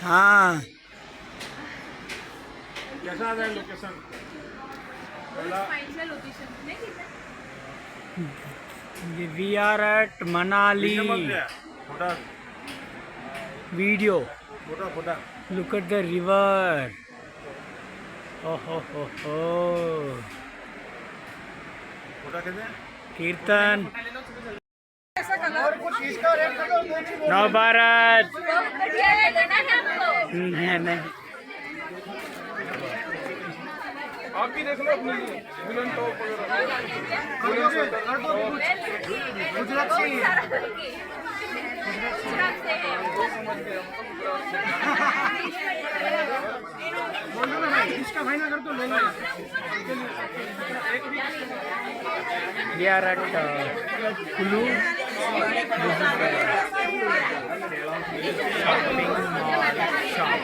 हाँ कैसा है location? We are at Manali photo video फोटा फोटा लुक एट द रिवर ओहो हो फोटा कहते हैं कीर्तन नव भारत नहीं आप भी देख लो अपने लिए दुल्हन टॉप इसका भाई ना कर तो ले लो we are at Kulu shopping mall shop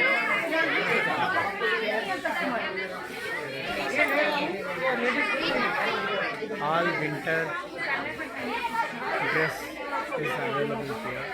all winter dress is available here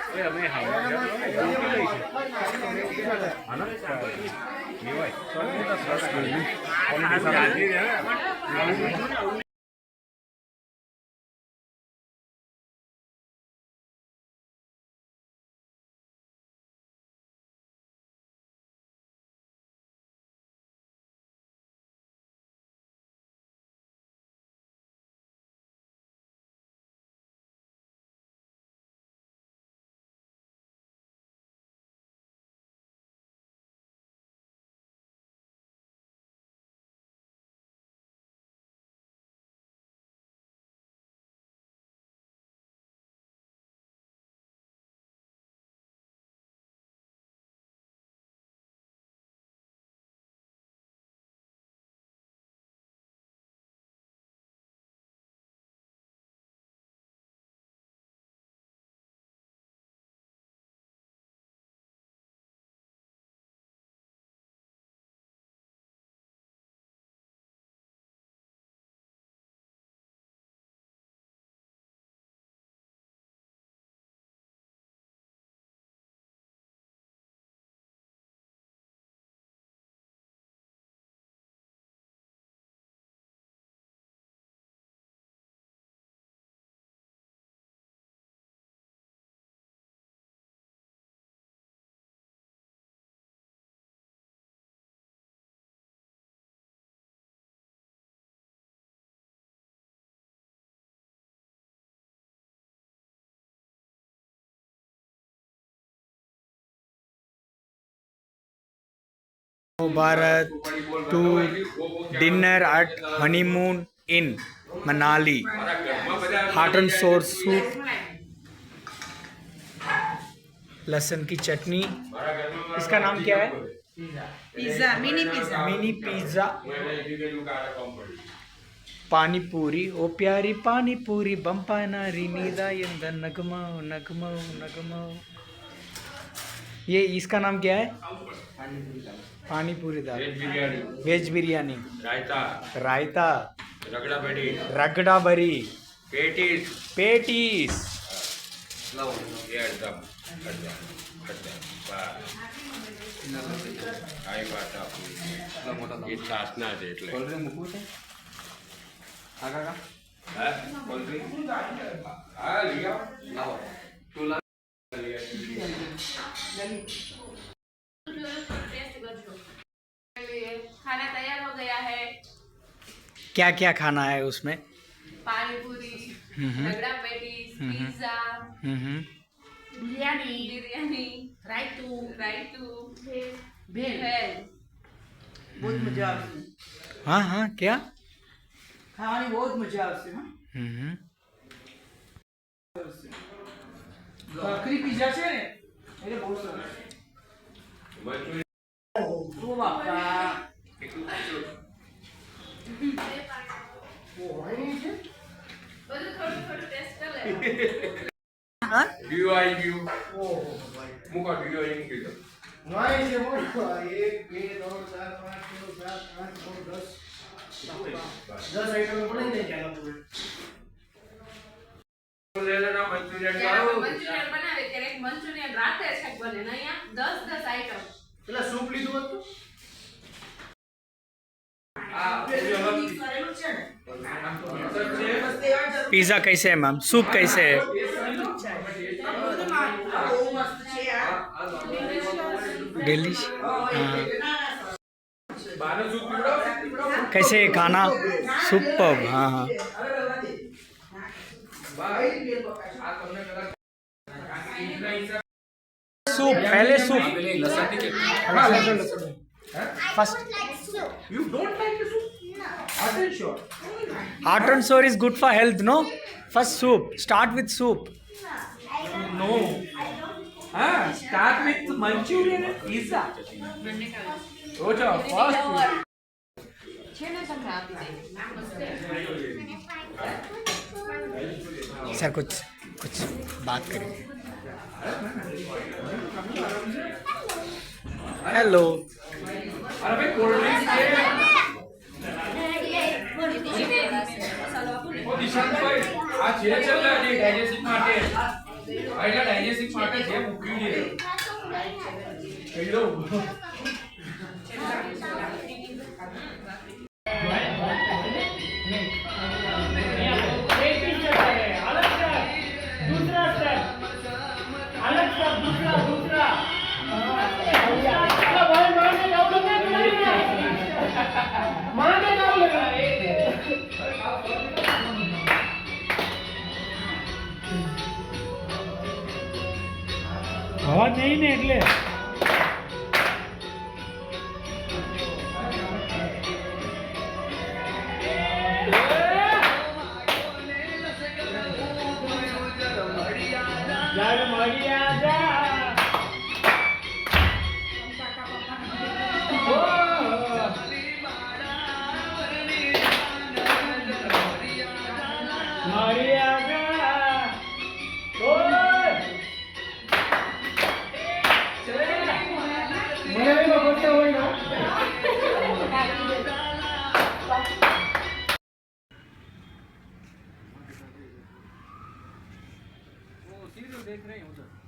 Bharat to dinner at honeymoon in Manali. Heart and sour soup, लहसुन की चटनी. इसका नाम क्या है? Pizza mini pizza. पानी पूरी ओ प्यारी पानी पूरी बंपानारी नीदा यंद नगमो नगमो नगमो. ये इसका नाम क्या है? पानी पूरी दाल. वेज बिरयानी. रायता. रगड़ा बरी. पेटीज. खाना तैयार हो गया है. क्या क्या खाना है उसमें? पानी पूरी, रगड़ा पेटीज, पिज्जा, बिरयानी, रायतू, भेल. बहुत मजा આવશે. हाँ हाँ क्या? ખાવાની बहुत મજા આવશે. ભાખરી પીઝા છે ને એટલે બહુ સરસ. ઓ બાપા ઓ હોય છે બધું થોડું ટેસ્ટ કર લે. DIU ઓ મુકા DIU મૂકી દો. નોય છે મોટો 1 2 3 4 5 6 7 8 9 10 10 આઈટમ બનાવી દે ચાલો પૂરે. ले लेना मंचूरियन મંચુરિયન બનાવે ત્યારે બને ને અહીંયા 10 આઈટમ. પેલા સૂપ લીધું હતું पिज़्ज़ा कैसे है मैम? सूप कैसे है? डिलिश हाँ कैसे है खाना? सुपर्ब हाँ हाँ सूप पहले soup first You don't like the soup? Hot and sure. hot and sour is good for health no first soup start with soup No. Start with Manchurian and pizza. Oh, first. છે ને તમને આપી દે. Sir कुछ कुछ बात करें hello अरे भाई कोल्ड ड्रिंक्स के ओ દિશાંતભાઈ આ જે ચાલે છે ડાયજેસ્ટિવ માટે આઈલા ડાયજેસ્ટિવ માટે જે મૂક્યું છે કહી દઉં અવાજ નહીં ને એટલે देख रहे हैं उधर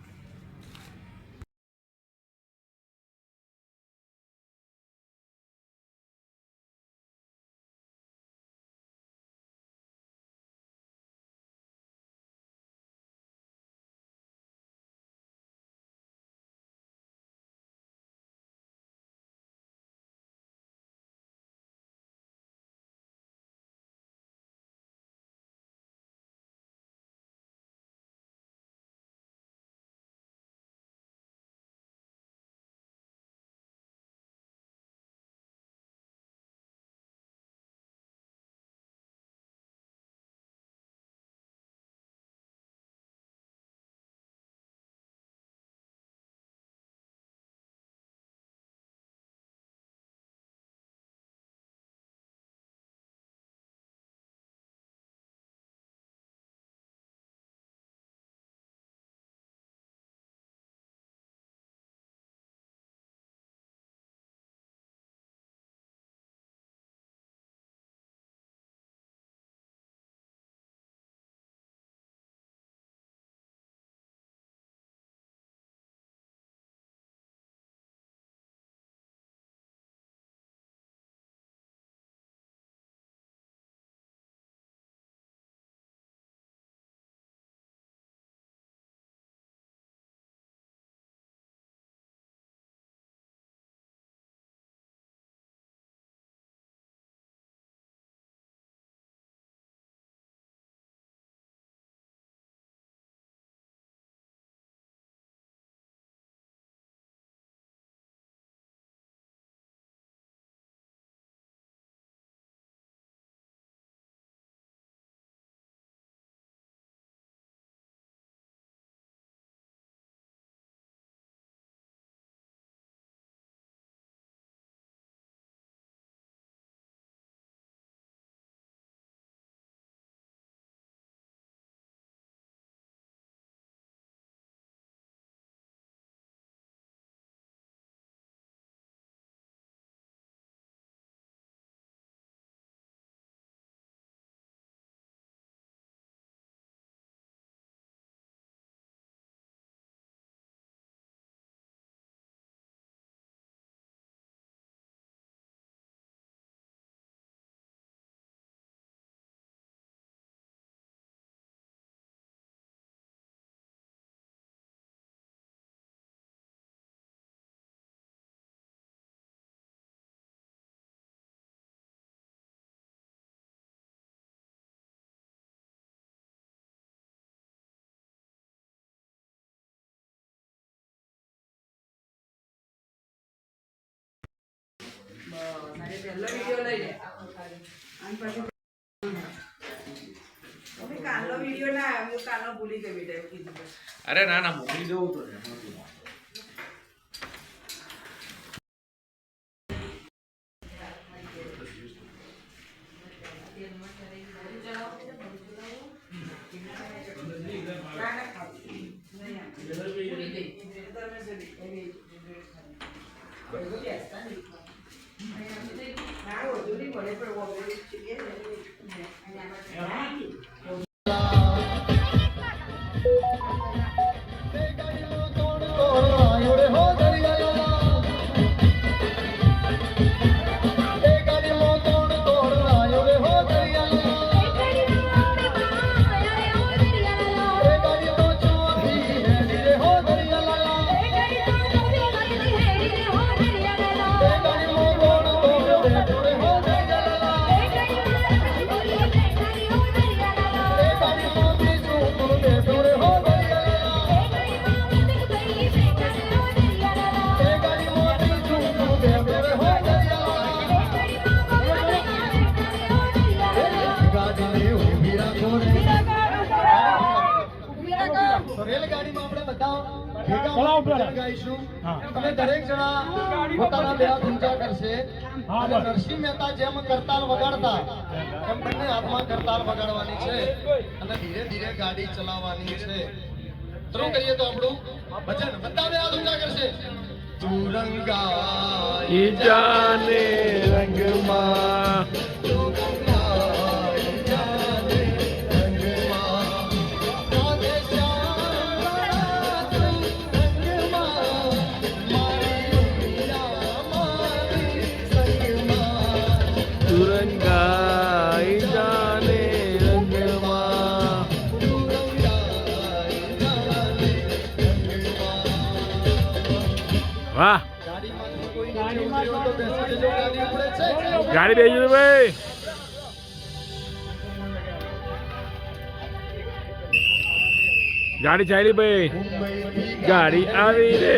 પહેલો વિડિયો લઈ લે અને પછી અમે કાલનો વિડિયો ના આવ્યો હું કાલનો ભૂલી ગઈ બેટા એવું કીધું અરે ના ના મોકલી દઉં તો રેલગાડીમાં આપણે બધા ભેગા ગાઈશું તમે દરેક જણા પોતાના બે હાથ ઊંચા કરશે અને નરસિંહ મહેતા જેમ કરતાલ વગાડતા એમ બંને હાથમાં કરતાલ વગાડવાની છે અને ધીરે ધીરે ગાડી ચલાવવાની છે શરૂ કરીએ તો આપણું ભજન બધા બે હાથ ઊંચા કરશે તુરંગા જાને રંગમાં વાહ ગાડી બેસી જજો ભાઈ ગાડી ચાલી ભાઈ ગાડી આવી રે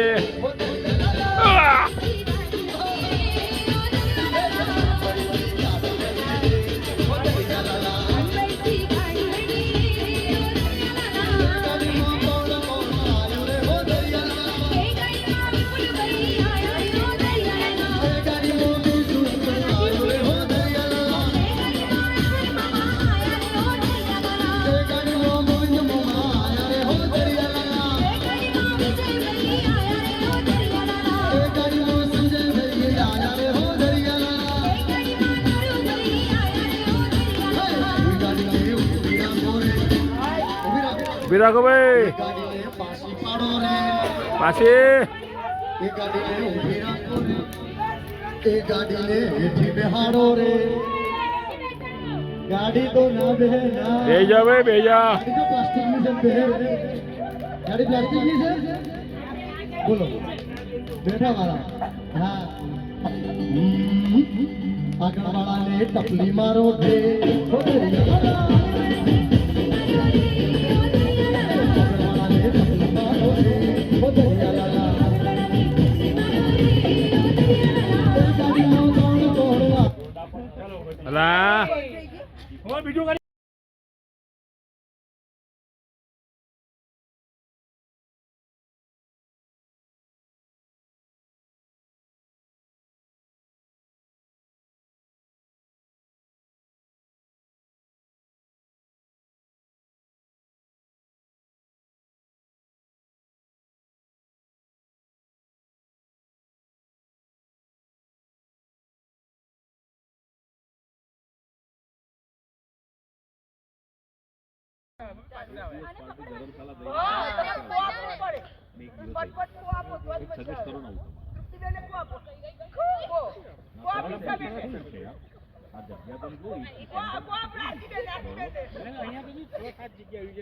ઉભી રાખો ભાઈ પાછી ગાડીને હેઠી બેહાડો રે ગાડી તો ના બેહે ના બે જા ભાઈ બે જા ગાડી તો પ્લાસ્ટિકની છે બેહે ગાડી પ્લાસ્ટિકની છે બોલો બેઠા વાળા હા આગળ વાળાને ટપલી મારો દે અલા બીજું ગાડી જગ્યા